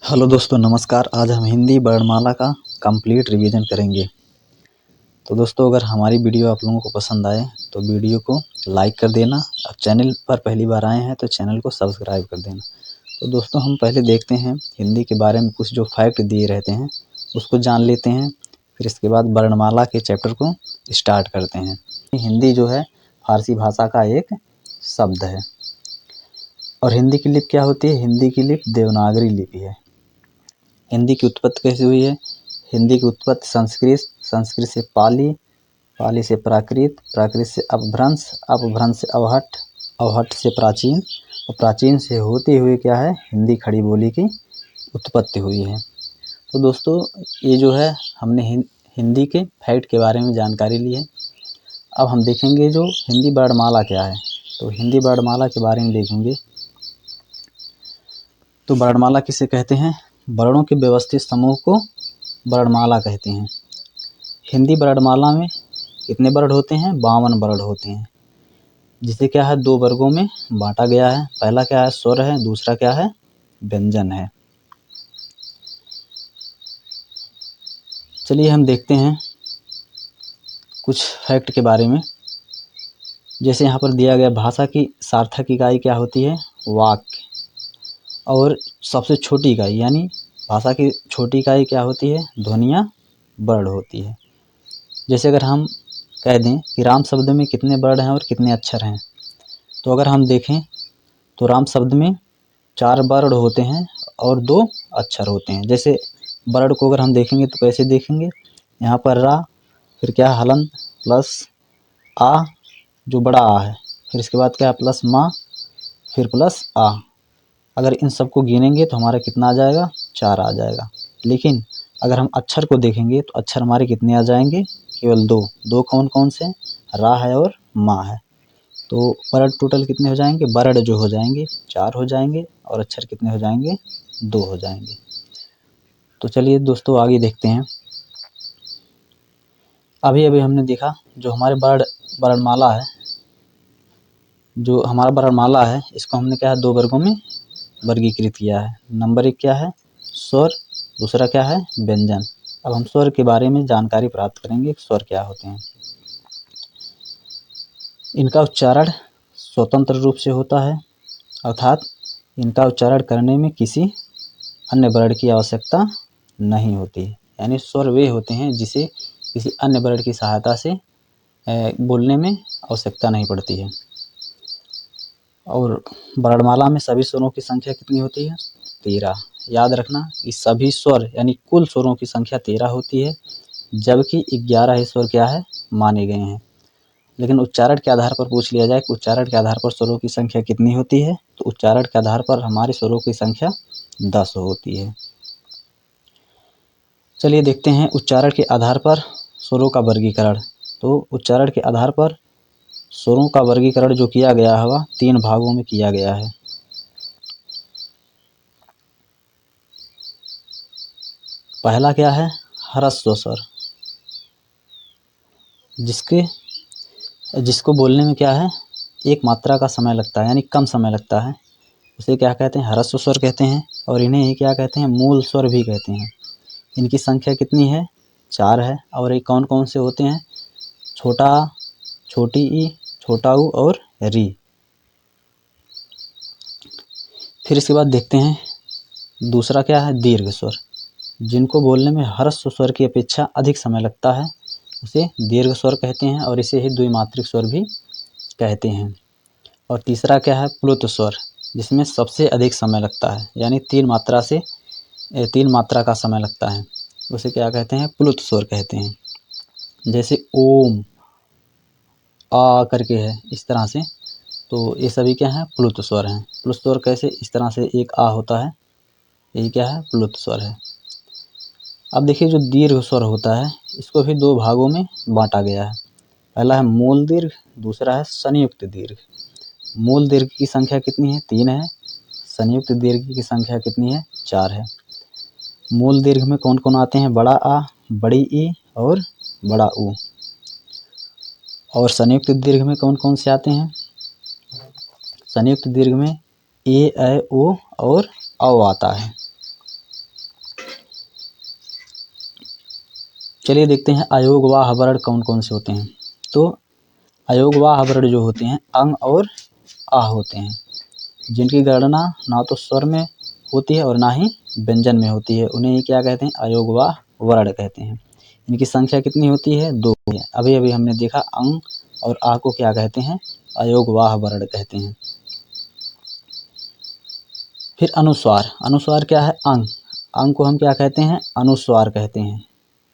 Hello दोस्तों, नमस्कार। आज हम हिंदी वर्णमाला का कंप्लीट रिवीजन करेंगे। तो दोस्तों, अगर हमारी वीडियो आप लोगों को पसंद आए तो वीडियो को लाइक कर देना और चैनल पर पहली बार आए हैं तो चैनल को सब्सक्राइब कर देना। तो दोस्तों, हम पहले देखते हैं हिंदी के बारे में कुछ जो फैक्ट दिए रहते हैं उसको जान लेते हैं। फिर इसके बाद वर्णमाला के चैप्टर को स्टार्ट करते हैं। हिंदी जो है फारसी भाषा का एक शब्द है। और हिंदी की लिपि क्या होती है? हिंदी की लिपि देवनागरी लिपि है। हिंदी की उत्पत्ति कैसे हुई है? हिंदी की उत्पत्ति संस्कृत, संस्कृत से पाली, पाली से प्राकृत, प्राकृत से अपभ्रंश, अपभ्रंश से अवहट, अवहट से प्राचीन और प्राचीन से होते हुए क्या है? हिंदी खड़ी बोली की उत्पत्ति हुई है। तो दोस्तों, ये जो है हमने हिंदी के फैक्ट के बारे में जानकारी ली है। अब हम देखेंगे जो हिंदी वर्णमाला क्या है। तो हिंदी वर्णमाला के बारे में देखेंगे तो वर्णमाला किसे कहते हैं? वर्णों के व्यवस्थित समूह को वर्णमाला कहते हैं। हिंदी वर्णमाला में कितने वर्ण होते हैं? 52 वर्ण होते हैं, जिसे क्या है 2 वर्गों में बांटा गया है। पहला क्या है? स्वर है, दूसरा क्या है? व्यंजन है। चलिए हम देखते हैं कुछ फैक्ट के बारे में। जैसे यहाँ पर दिया गया, भाषा की सार्थक इकाई क्या होती है? वाक्य। और सबसे छोटी इकाई यानी भाषा की छोटी इकाई क्या होती है? ध्वनियाँ, वर्ण होती है। जैसे अगर हम कह दें कि राम शब्द में कितने वर्ण हैं और कितने अक्षर हैं, तो अगर हम देखें तो राम शब्द में 4 वर्ण होते हैं और 2 अक्षर होते हैं। जैसे वर्ण को अगर हम देखेंगे तो कैसे देखेंगे? यहाँ पर रा, फिर क्या है? हलंत प्लस आ, जो बड़ा आ है, फिर इसके बाद क्या है? प्लस माँ, फिर प्लस आ। अगर इन सबको गिनेंगे तो हमारा कितना आ जाएगा? 4 आ जाएगा। लेकिन अगर हम अक्षर को देखेंगे तो अक्षर हमारे कितने आ जाएंगे? केवल 2। 2 कौन कौन से? रा है और माँ है। तो वर्ण टोटल कितने हो जाएंगे? वर्ण जो हो जाएंगे 4 हो जाएंगे और अक्षर कितने हो जाएंगे? 2 हो जाएंगे। तो चलिए दोस्तों आगे देखते हैं। अभी अभी हमने देखा जो हमारे वर्णमाला है, जो हमारा वर्णमाला है इसको हमने क्या है 2 वर्गों में वर्गीकृत किया है। नंबर 1 क्या है? स्वर, दूसरा क्या है? व्यंजन। अब हम स्वर के बारे में जानकारी प्राप्त करेंगे। स्वर क्या होते हैं? इनका उच्चारण स्वतंत्र रूप से होता है, अर्थात इनका उच्चारण करने में किसी अन्य वर्ण की आवश्यकता नहीं होती है। यानी स्वर वे होते हैं जिसे किसी अन्य वर्ण की सहायता से बोलने में आवश्यकता नहीं पड़ती है। और वर्णमाला में सभी स्वरों की संख्या कितनी होती है? 13। याद रखना कि सभी स्वर यानी कुल स्वरों की संख्या 13 होती है, जबकि 11 ही स्वर क्या है? माने गए हैं। लेकिन उच्चारण के आधार पर पूछ लिया जाए कि उच्चारण के आधार पर स्वरों की संख्या कितनी होती है, तो उच्चारण के आधार पर हमारे स्वरों की संख्या 10 होती है। चलिए देखते हैं उच्चारण के आधार पर स्वरों का वर्गीकरण। तो उच्चारण के आधार पर स्वरों का वर्गीकरण जो किया गया है वह 3 भागों में किया गया है। पहला क्या है? ह्रस्व स्वर, जिसको बोलने में क्या है? एक मात्रा का समय लगता है, यानी कम समय लगता है। उसे क्या कहते हैं? ह्रस्व स्वर कहते हैं। और इन्हें ही क्या कहते हैं? मूल स्वर भी कहते हैं। इनकी संख्या कितनी है? 4 है। और ये कौन कौन से होते हैं? छोटा आ, छोटी ई, छोटा ऊ और री। फिर इसके बाद देखते हैं दूसरा क्या है? दीर्घ स्वर, जिनको बोलने में ह्रस्व स्वर की अपेक्षा अधिक समय लगता है, उसे दीर्घ स्वर कहते हैं और इसे ही द्विमात्रिक स्वर भी कहते हैं। और तीसरा क्या है? प्लुत स्वर, जिसमें सबसे अधिक समय लगता है, यानी 3 मात्रा का समय लगता है, उसे क्या कहते हैं? प्लुत स्वर कहते हैं। जैसे ओम, आ करके है, इस तरह से। तो ये सभी क्या है? प्लुत स्वर हैं। प्लुत स्वर कैसे? इस तरह से एक आ होता है, यही क्या है? प्लुत स्वर है। अब देखिए जो दीर्घ स्वर होता है इसको भी 2 भागों में बांटा गया है। पहला है मूल दीर्घ, दूसरा है संयुक्त दीर्घ। मूल दीर्घ की संख्या कितनी है? 3 है। संयुक्त दीर्घ की संख्या कितनी है? 4 है। मूल दीर्घ में कौन कौन आते हैं? बड़ा आ, बड़ी ई और बड़ा ऊ। और संयुक्त दीर्घ में कौन कौन से आते हैं? संयुक्त दीर्घ में ए, ऐ, ओ और औ आता है। चलिए देखते हैं अयोगवाह वर्ण कौन कौन से होते हैं। तो अयोगवाह वर्ण जो होते हैं अंग और आ होते हैं, जिनकी गणना ना तो स्वर में होती है और ना ही व्यंजन में होती है, उन्हें क्या कहते हैं, अयोगवाह वर्ण कहते हैं। इनकी संख्या कितनी होती है, 2 है। अभी अभी हमने देखा अंग और आ को क्या कहते हैं, अयोगवाह वर्ण कहते हैं। फिर अनुस्वार, अनुस्वार क्या है, अंग, अंग को हम क्या कहते हैं, अनुस्वार कहते हैं।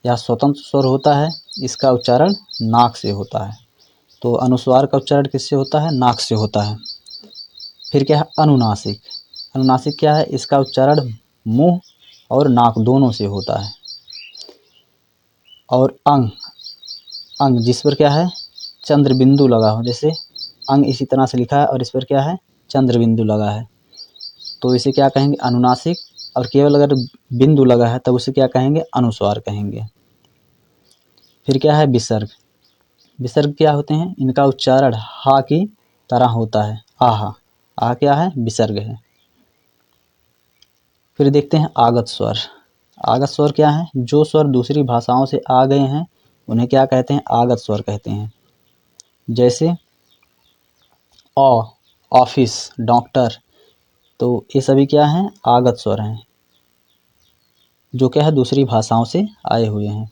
यह स्वतंत्र स्वर होता है, इसका उच्चारण नाक से होता है। तो अनुस्वार का उच्चारण किससे होता है, नाक से होता है। फिर क्या है अनुनासिक, अनुनासिक क्या है, इसका उच्चारण मुंह और नाक दोनों से होता है। और अंग, अंग जिस पर क्या है, चंद्र बिंदु लगा हो, जैसे अंग इसी तरह से लिखा है और इस पर क्या है, चंद्र बिंदु लगा है, तो इसे क्या कहेंगे, अनुनासिक। और केवल अगर बिंदु लगा है तब उसे क्या कहेंगे, अनुस्वार कहेंगे। फिर क्या है विसर्ग, विसर्ग क्या होते हैं, इनका उच्चारण हा की तरह होता है, आहा, आ क्या है, विसर्ग है। फिर देखते हैं आगत स्वर, आगत स्वर क्या है, जो स्वर दूसरी भाषाओं से आ गए हैं उन्हें क्या कहते हैं, आगत स्वर कहते हैं। जैसे ऑ, ऑफिस, डॉक्टर, तो ये सभी क्या हैं, आगत स्वर हैं, जो क्या है दूसरी भाषाओं से आए हुए हैं।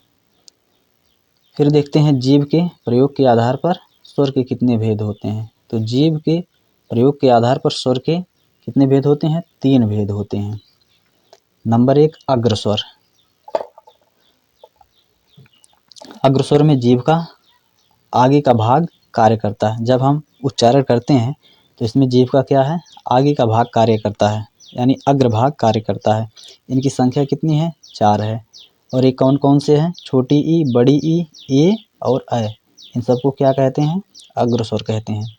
फिर देखते हैं जीभ के प्रयोग के आधार पर स्वर के कितने भेद होते हैं। तो जीभ के प्रयोग के आधार पर स्वर के कितने भेद होते हैं, 3 भेद होते हैं। नंबर 1 अग्रस्वर, अग्रस्वर में जीभ का आगे का भाग कार्य करता है। जब हम उच्चारण करते हैं तो इसमें जीभ का क्या है, आगे का भाग कार्य करता है, यानी अग्रभाग कार्य करता है। इनकी संख्या कितनी है, 4 है। और ये कौन कौन से हैं, छोटी ई, बड़ी ई, ए और अ, इन सबको क्या कहते हैं, अग्रस्वर कहते हैं।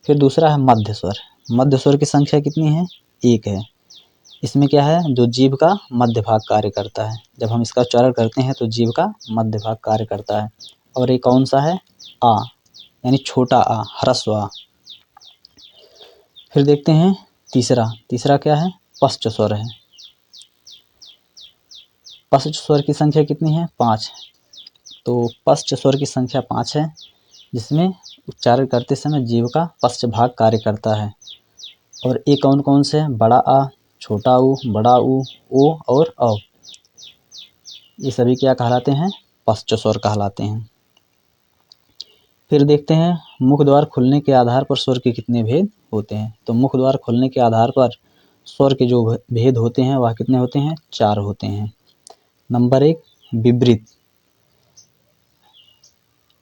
फिर दूसरा है मध्य स्वर, मध्य स्वर की संख्या कितनी है, 1 है। इसमें क्या है, जो जीभ का मध्य भाग कार्य करता है। जब हम इसका उच्चारण करते हैं तो जीभ का मध्य भाग कार्य करता है। और ये कौन सा है, आ, यानी छोटा आ, ह्रस्व आ। फिर देखते हैं तीसरा, तीसरा क्या है, पश्च स्वर है। पश्च स्वर की संख्या कितनी है, 5। तो पश्च स्वर की संख्या 5 है, जिसमें उच्चारण करते समय जीभ का पश्च भाग कार्य करता है। और ये कौन कौन से हैं, बड़ा आ, छोटा ऊ, बड़ा ऊ, ओ और औ, ये सभी क्या कहलाते हैं, पश्च स्वर कहलाते हैं। फिर देखते हैं मुख द्वार खुलने के आधार पर स्वर के कितने भेद होते हैं। तो मुख द्वार खुलने के आधार पर स्वर के जो भेद होते हैं वह कितने होते हैं, 4 होते हैं। नंबर 1 विवृत,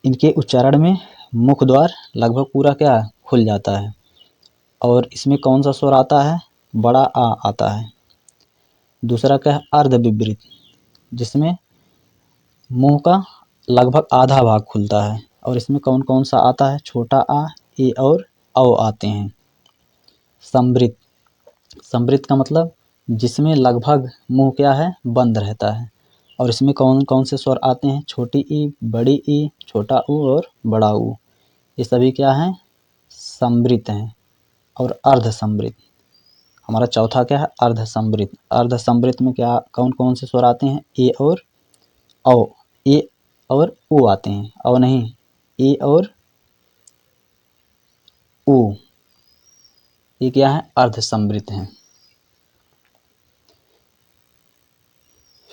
इनके उच्चारण में मुख द्वार लगभग पूरा क्या खुल जाता है। और इसमें कौन सा स्वर आता है, बड़ा आ आता है। दूसरा क्या है, अर्ध विवृत, जिसमें मुंह का लगभग आधा भाग खुलता है। और इसमें कौन कौन सा आता है, छोटा आ, ए और औ आते हैं। संवृत, संवृत का मतलब जिसमें लगभग मुंह क्या है, बंद रहता है। और इसमें कौन कौन से स्वर आते हैं, छोटी ई, बड़ी ई, छोटा ऊ और बड़ा ऊ, ये सभी क्या हैं, संवृत हैं। और अर्ध संवृत, हमारा चौथा क्या है, अर्ध संवृत। अर्ध संवृत में क्या कौन कौन से स्वर आते हैं, ए और औ, ए और ऊ आते हैं, औ नहीं, ए और ऊ, ये क्या है, अर्ध संवृत हैं।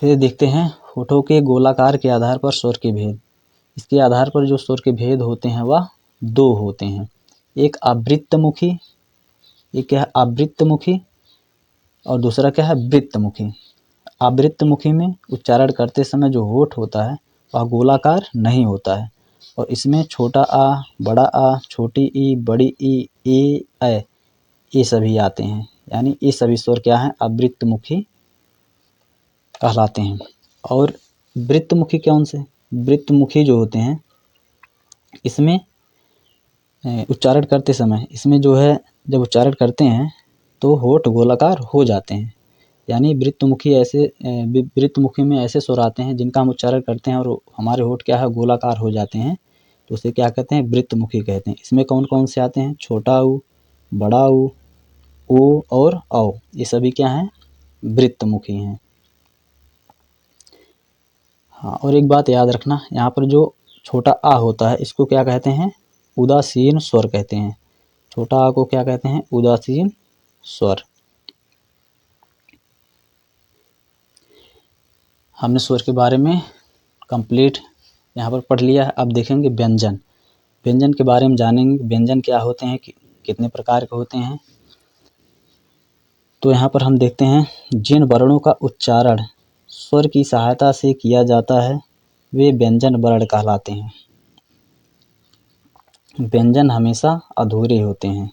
फिर देखते हैं होठों के गोलाकार के आधार पर स्वर के भेद। इसके आधार पर जो स्वर के भेद होते हैं वह 2 होते हैं। एक आवृत्तमुखी, एक क्या है, आवृत्तमुखी, और दूसरा क्या है, वृत्तमुखी। आवृत्तमुखी में उच्चारण करते समय जो होठ होता है वह गोलाकार नहीं होता है। और इसमें छोटा आ, बड़ा आ, छोटी ई, बड़ी ई, ए, ऐ, ये सभी आते हैं। यानी ये सभी स्वर क्या हैं, आवृत्तमुखी कहलाते हैं। और वृत्तमुखी कौन से, वृत्तमुखी जो होते हैं इसमें उच्चारण करते समय इसमें जो है, जब उच्चारण करते हैं तो होठ गोलाकार हो जाते हैं। यानी वृत्तमुखी ऐसे, वृत्तमुखी में ऐसे स्वर आते हैं जिनका हम उच्चारण करते हैं और हमारे होठ क्या है, गोलाकार हो जाते हैं, तो उसे क्या कहते हैं, वृत्तमुखी कहते हैं। इसमें कौन कौन से आते हैं, छोटा ऊ, बड़ा ऊ, ओ और औ, ये सभी क्या हैं, वृत्तमुखी हैं। हाँ, और एक बात याद रखना, यहाँ पर जो छोटा आ होता है इसको क्या कहते हैं? उदासीन स्वर कहते हैं। छोटा आ को क्या कहते हैं? उदासीन स्वर। हमने स्वर के बारे में कंप्लीट यहाँ पर पढ़ लिया है। अब देखेंगे व्यंजन। व्यंजन के बारे में जानेंगे, व्यंजन क्या होते हैं, कितने प्रकार के होते हैं। तो यहाँ पर हम देखते हैं, जिन वर्णों का उच्चारण स्वर की सहायता से किया जाता है वे व्यंजन वर्ण कहलाते हैं। व्यंजन हमेशा अधूरे होते हैं।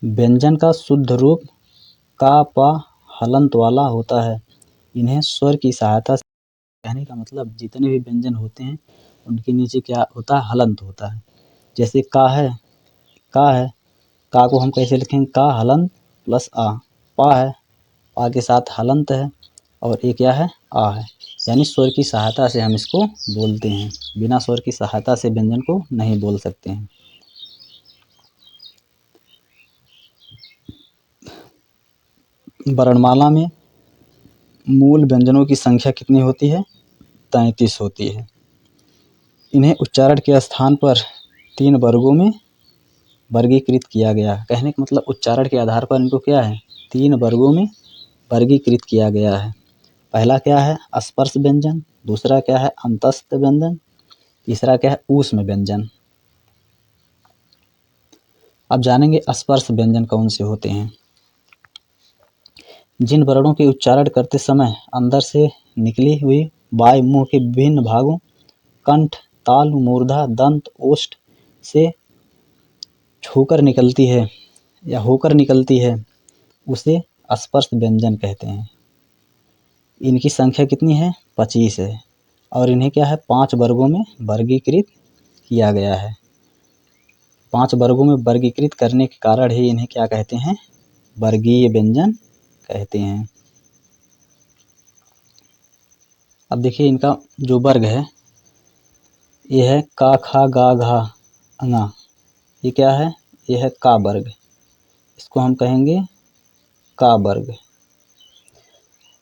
व्यंजन का शुद्ध रूप का, प, हलंत वाला होता है। इन्हें स्वर की सहायता से, कहने का मतलब जितने भी व्यंजन होते हैं उनके नीचे क्या होता है? हलंत होता है। जैसे का है, का को हम कैसे लिखेंगे? का हलंत प्लस आ। पा है, पा के साथ हलंत है, और ये क्या है? आ है। यानी स्वर की सहायता से हम इसको बोलते हैं। बिना स्वर की सहायता से व्यंजन को नहीं बोल सकते हैं। वर्णमाला में मूल व्यंजनों की संख्या कितनी होती है? 33 होती है। इन्हें उच्चारण के स्थान पर 3 वर्गों में वर्गीकृत किया गया है। कहने का मतलब उच्चारण के आधार पर इनको क्या है? 3 वर्गों में वर्गीकृत किया गया है। पहला क्या है? स्पर्श व्यंजन। दूसरा क्या है? अंतस्थ व्यंजन। तीसरा क्या है? ऊष्म व्यंजन। अब जानेंगे स्पर्श व्यंजन कौन से होते हैं। जिन वर्णों के उच्चारण करते समय अंदर से निकली हुई वायु मुंह के विभिन्न भागों कंठ, ताल, मूर्धा, दंत, ओष्ठ से छूकर निकलती है या होकर निकलती है उसे स्पर्श व्यंजन कहते हैं। इनकी संख्या कितनी है? 25 है, और इन्हें क्या है? 5 वर्गों में वर्गीकृत किया गया है। 5 वर्गों में वर्गीकृत करने के कारण ही इन्हें क्या कहते हैं? वर्गीय व्यंजन कहते हैं। अब देखिए इनका जो वर्ग है, ये है का, खा, गा, घा, अंगा। ये क्या है? ये है का वर्ग। इसको हम कहेंगे का वर्ग।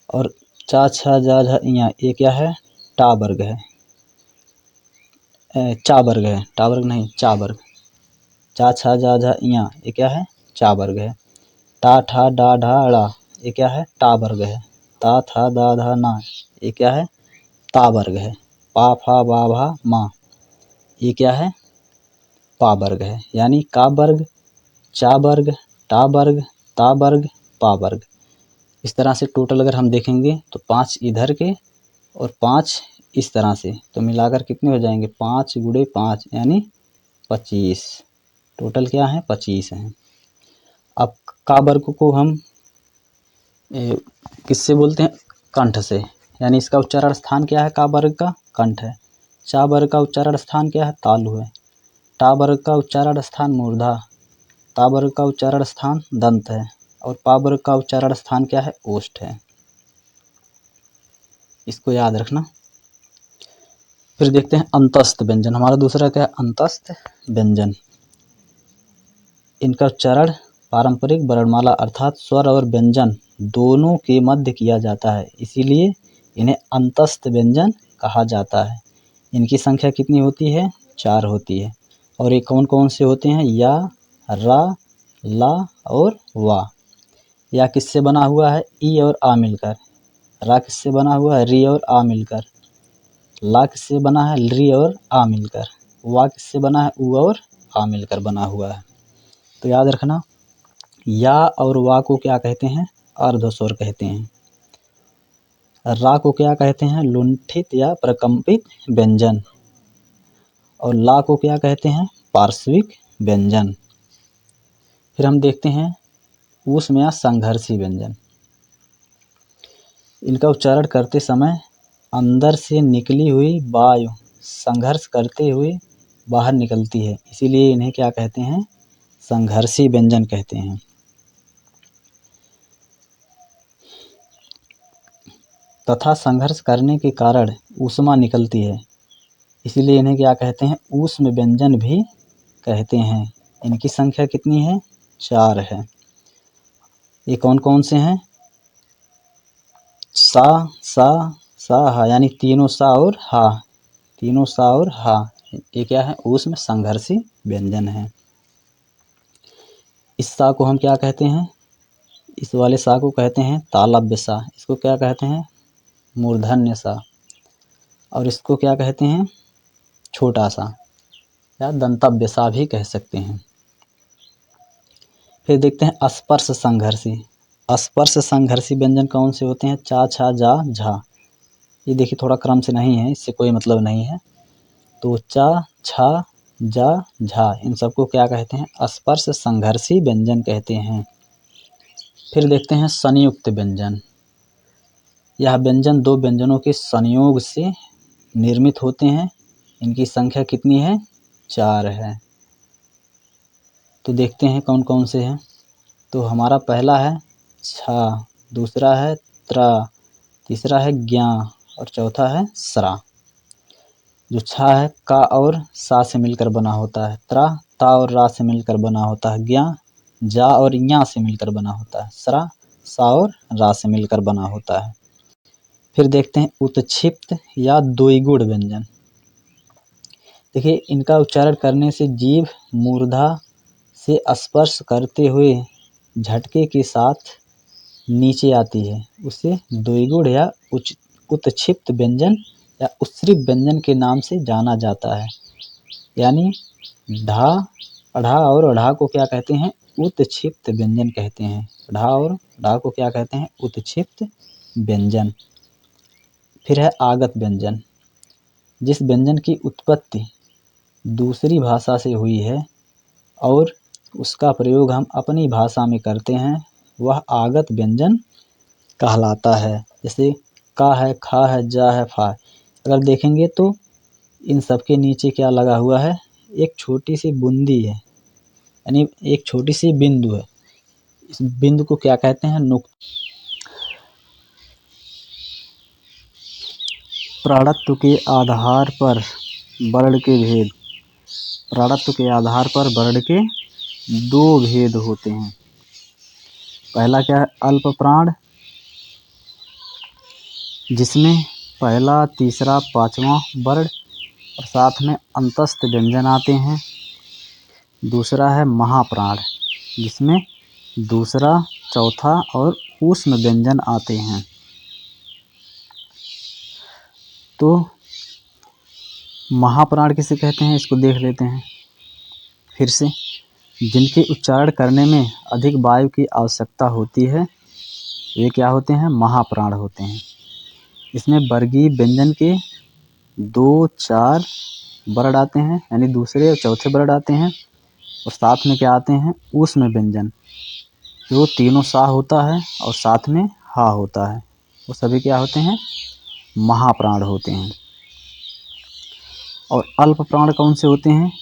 और चा, छा, जा, झा, इया, ये क्या है? टा वर्ग है। चा वर्ग है, टा वर्ग नहीं, चा वर्ग। चा, छा, जा, झा, इया, ये क्या है? चा वर्ग है। टा, ठा, डा, ढा, ड़ा, ये क्या है? टा वर्ग है। ता, था, दा, धा, ना, ये क्या है? ता वर्ग है। पा, फा, बा, भा, मा, ये क्या है? पा वर्ग है। यानी का वर्ग, चा वर्ग, टा वर्ग, ता वर्ग, पा वर्ग। इस तरह से टोटल अगर हम देखेंगे तो 5 इधर के और 5 इस तरह से, तो मिलाकर कितने हो जाएंगे? 5 गुणे 5 यानी 25। टोटल क्या है? 25 हैं। अब का वर्ग को हम किससे बोलते हैं? कंठ से। यानी इसका उच्चारण स्थान क्या है? का वर्ग का कंठ है। चा वर्ग का उच्चारण स्थान क्या है? तालु है। टा वर्ग का उच्चारण स्थान मूर्धा। ता वर्ग का उच्चारण स्थान दंत है। और पा वर्ग का उच्चारण स्थान क्या है? ओष्ठ है। इसको याद रखना। फिर देखते हैं अंतस्थ व्यंजन। हमारा दूसरा क्या है? अंतस्थ व्यंजन। इनका उच्चारण पारंपरिक वर्णमाला अर्थात स्वर और व्यंजन दोनों के मध्य किया जाता है, इसीलिए इन्हें अंतस्थ व्यंजन कहा जाता है। इनकी संख्या कितनी होती है? 4 होती है। और ये कौन कौन से होते हैं? या, रा, ला और वा। या किससे बना हुआ है? ई और आ मिलकर। रा किससे बना हुआ है? री और आ मिलकर। ला किससे बना है? री और आ मिलकर। वा किससे बना है? उ और आ मिलकर बना हुआ है। तो याद रखना, या और वा को क्या कहते हैं? अर्ध स्वर कहते हैं। रा को क्या कहते हैं? लुंठित या प्रकंपित व्यंजन। और ला को क्या कहते हैं? पार्श्विक व्यंजन। फिर हम देखते हैं ऊष्म या संघर्षी व्यंजन। इनका उच्चारण करते समय अंदर से निकली हुई वायु संघर्ष करते हुए बाहर निकलती है, इसीलिए इन्हें क्या कहते हैं? संघर्षी व्यंजन कहते हैं। तथा संघर्ष करने के कारण ऊष्मा निकलती है, इसीलिए इन्हें क्या कहते हैं? ऊष्म व्यंजन भी कहते हैं। इनकी संख्या कितनी है? 4 है। ये कौन कौन से हैं? सा, सा, सा हा, यानी तीनों सा और हा, तीनों सा और हा, ये क्या है, ऊष्म संघर्षी व्यंजन है। इस सा को हम क्या कहते हैं, इस वाले सा को कहते हैं तालव्य सा, इसको क्या कहते हैं, मूर्धन्य सा, और इसको क्या कहते हैं, छोटा सा या दंतव्य सा भी कह सकते हैं। फिर देखते हैं स्पर्श संघर्षी। स्पर्श संघर्षी व्यंजन कौन से होते हैं, चा छा जा झा। ये देखिए थोड़ा क्रम से नहीं है, इससे कोई मतलब नहीं है। तो चा छा जा झा, इन सबको क्या कहते हैं, स्पर्श संघर्षी व्यंजन कहते हैं। फिर देखते हैं संयुक्त व्यंजन। यह व्यंजन दो व्यंजनों के संयोग से निर्मित होते हैं। इनकी संख्या कितनी है, 4 है। तो देखते हैं कौन कौन से हैं। तो हमारा पहला है छा, दूसरा है त्रा, तीसरा है ज्ञा और चौथा है सरा। जो छा है का और सा से मिलकर बना होता है, त्रा ता और रा से मिलकर बना होता है, ज्ञा जा और या से मिलकर बना होता है, सरा सा और रा से मिलकर बना होता है। फिर देखते हैं उत्क्षिप्त या द्विगुण व्यंजन। देखिए इनका उच्चारण करने से जीभ मूर्धा से स्पर्श करते हुए झटके के साथ नीचे आती है, उसे द्विगुण या उत्क्षिप्त व्यंजन या उत्सृप व्यंजन के नाम से जाना जाता है। यानी ढा, अढ़ा और अढ़ा को क्या कहते हैं, उत्क्षिप्त व्यंजन कहते हैं। ढा और ढा को क्या कहते हैं, उत्क्षिप्त व्यंजन। फिर है आगत व्यंजन। जिस व्यंजन की उत्पत्ति दूसरी भाषा से हुई है और उसका प्रयोग हम अपनी भाषा में करते हैं, वह आगत व्यंजन कहलाता है। जैसे का है, खा है, जा है, फा। अगर देखेंगे तो इन सब के नीचे क्या लगा हुआ है, एक छोटी सी बूंदी है, यानी एक छोटी सी बिंदु है। इस बिंदु को क्या कहते हैं, नुक्ता। प्राणत्व के आधार पर वर्ण के भेद। प्राणत्व के आधार पर वर्ण के 2 भेद होते हैं। पहला क्या है, अल्प प्राण, जिसमें पहला, तीसरा, पांचवा वर्ण और साथ में अंतस्थ व्यंजन आते हैं। दूसरा है महाप्राण, जिसमें दूसरा, चौथा और ऊष्म व्यंजन आते हैं। तो महाप्राण किसे कहते हैं, इसको देख लेते हैं फिर से। जिनके उच्चारण करने में अधिक वायु की आवश्यकता होती है, ये क्या होते हैं, महाप्राण होते हैं। इसमें वर्गीय व्यंजन के 2, 4 वर्ण आते हैं, यानी दूसरे और चौथे वर्ण आते हैं। और साथ में क्या आते हैं, ऊष्म व्यंजन, जो तीनों सा होता है और साथ में हा होता है, वो सभी क्या होते हैं, महाप्राण होते हैं। और अल्प प्राण कौन से होते हैं,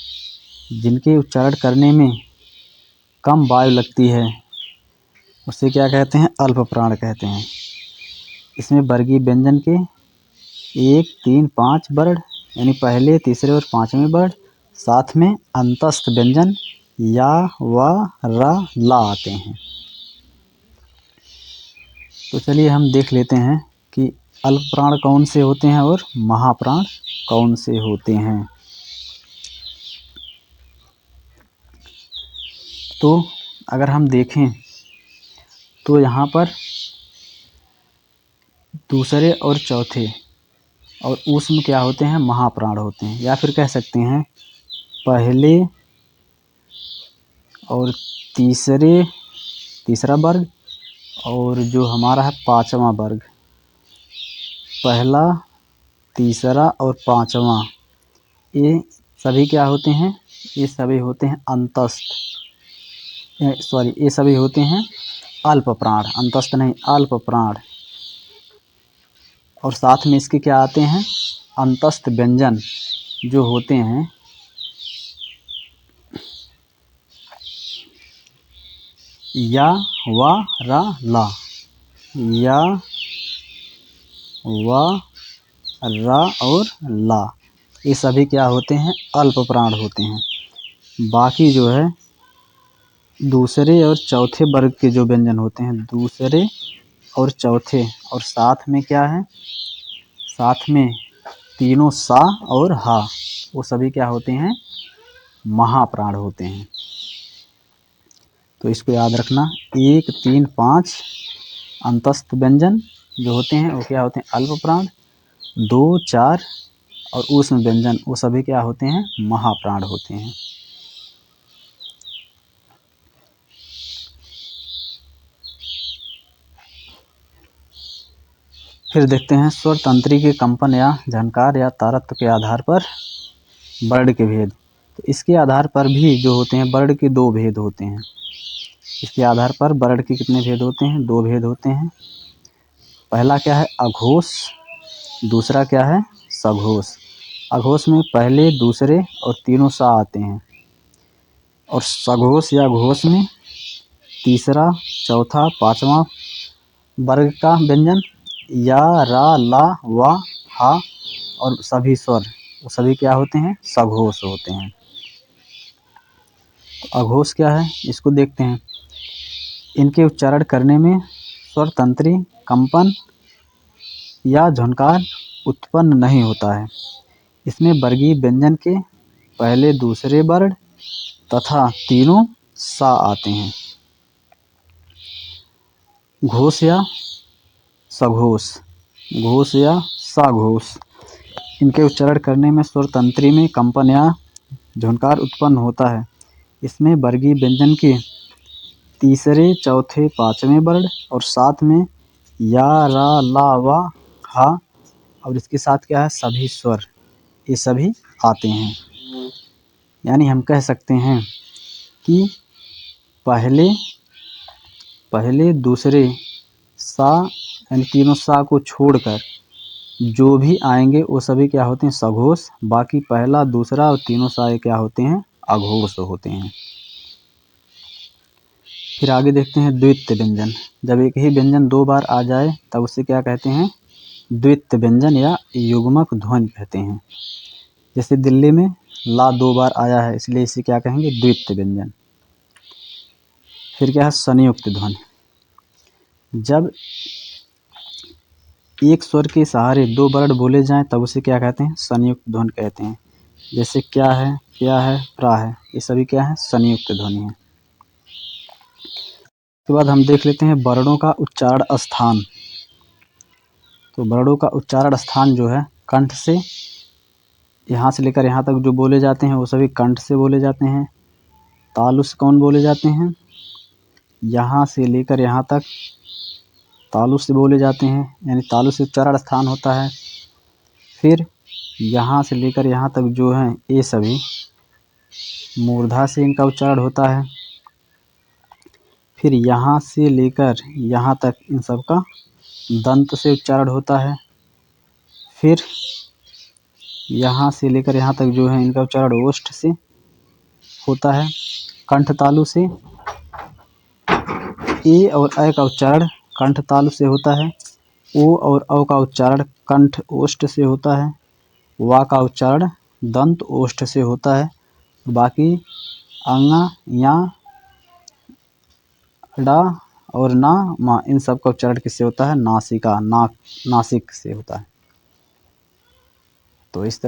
जिनके उच्चारण करने में कम वायु लगती है, उसे क्या कहते हैं, अल्प प्राण कहते हैं। इसमें वर्गीय व्यंजन के 1, 3, 5 वर्ण, यानी पहले, तीसरे और पांचवें वर्ण, साथ में अंतस्थ व्यंजन या, वा, रा, ला आते हैं। तो चलिए हम देख लेते हैं कि अल्प प्राण कौन से होते हैं और महाप्राण कौन से होते हैं। तो अगर हम देखें तो यहाँ पर दूसरे और चौथे और ऊष्म क्या होते हैं, महाप्राण होते हैं। या फिर कह सकते हैं पहले और तीसरा वर्ग और जो हमारा है पांचवा वर्ग, पहला, तीसरा और पांचवा, ये सभी क्या होते हैं, ये सभी होते हैं अंतस्थ, ये सभी होते हैं अल्प प्राण, अंतस्थ नहीं, अल्प प्राण। और साथ में इसके क्या आते हैं, अंतस्थ व्यंजन जो होते हैं या, वा, रा, ला, या, वा, रा और ला, ये सभी क्या होते हैं, अल्प प्राण होते हैं। बाकी जो है दूसरे और चौथे वर्ग के जो व्यंजन होते हैं, दूसरे और चौथे और साथ में क्या है, साथ में तीनों सा और हा, वो सभी क्या होते हैं, महाप्राण होते हैं। तो इसको याद रखना। 1, 3, 5 अंतस्थ व्यंजन जो होते हैं वो क्या होते हैं, अल्प प्राण। 2, 4 और ऊष्म व्यंजन वो सभी क्या होते हैं, महाप्राण होते हैं। फिर देखते हैं स्वर तंत्री के कंपन या झनकार या तारत्व के आधार पर वर्ण के भेद। तो इसके आधार पर भी जो होते हैं वर्ण के 2 भेद होते हैं। इसके आधार पर वर्ण के कितने भेद होते हैं, 2 भेद होते हैं। पहला क्या है, अघोष, दूसरा क्या है, सघोष। अघोष में पहले, दूसरे और तीनों सा आते हैं, और सघोष या घोष में तीसरा, चौथा, पांचवा वर्ग का व्यंजन या, रा, ला, वा, हा और सभी स्वर वो सभी क्या होते हैं, सघोष होते हैं। तो अघोष क्या है, इसको देखते हैं। इनके उच्चारण करने में स्वर तंत्री कंपन या झनकार उत्पन्न नहीं होता है। इसमें वर्गीय व्यंजन के पहले, दूसरे वर्ण तथा तीनों सा आते हैं। घोष या सघोष, घोष या साघोष, इनके उच्चारण करने में स्वर तंत्री में कंपन या झुनकार उत्पन्न होता है। इसमें वर्गीय व्यंजन के तीसरे, चौथे, पांचवें वर्ण और साथ में या, रा, ला, वा, हा और इसके साथ क्या है, सभी स्वर ये सभी आते हैं। यानी हम कह सकते हैं कि पहले दूसरे सा यानी तीनों सा को छोड़कर जो भी आएंगे वो सभी क्या होते हैं, सघोष। बाकी पहला, दूसरा और तीनों सा क्या होते हैं, अघोष होते हैं। फिर आगे देखते हैं द्वित्व व्यंजन। जब एक ही व्यंजन 2 बार आ जाए तब उसे क्या कहते हैं, द्वित्व व्यंजन या युग्मक ध्वनि कहते हैं। जैसे दिल्ली में ला 2 बार आया है, इसलिए इसे क्या कहेंगे, द्वित्व व्यंजन। फिर क्या है, संयुक्त ध्वनि। जब एक स्वर के सहारे 2 वर्ण बोले जाएं तब उसे क्या कहते हैं, संयुक्त ध्वनि कहते हैं। जैसे क्या है, प्या है, प्रा है, ये सभी क्या है, संयुक्त ध्वनि है। उसके बाद हम देख लेते हैं वर्णों का उच्चारण स्थान। तो वर्णों का उच्चारण स्थान जो है, कंठ से यहाँ से लेकर यहाँ तक जो बोले जाते हैं वो सभी कंठ से बोले जाते हैं। तालु से कौन बोले जाते हैं, यहाँ से लेकर यहाँ तक तालु से बोले जाते हैं, यानी तालु से उच्चारण स्थान होता है। फिर यहाँ से लेकर यहाँ तक जो है ये सभी मूर्धा से इनका उच्चारण होता है। फिर यहाँ से लेकर यहाँ तक इन सब का दंत से उच्चारण होता है। फिर यहाँ से लेकर यहाँ तक जो है इनका उच्चारण ओष्ठ से होता है। कंठ तालु से ए और अ का उच्चारण कंठ तालु से होता है। ओ और औ का उच्चारण कंठ ओष्ठ से होता है। वा का उच्चारण दंत ओष्ठ से होता है। बाकी अंगा, या, डा और ना, मा इन सब का उच्चारण किससे होता है, नासिका, नाक, नासिक से होता है। तो इस तरह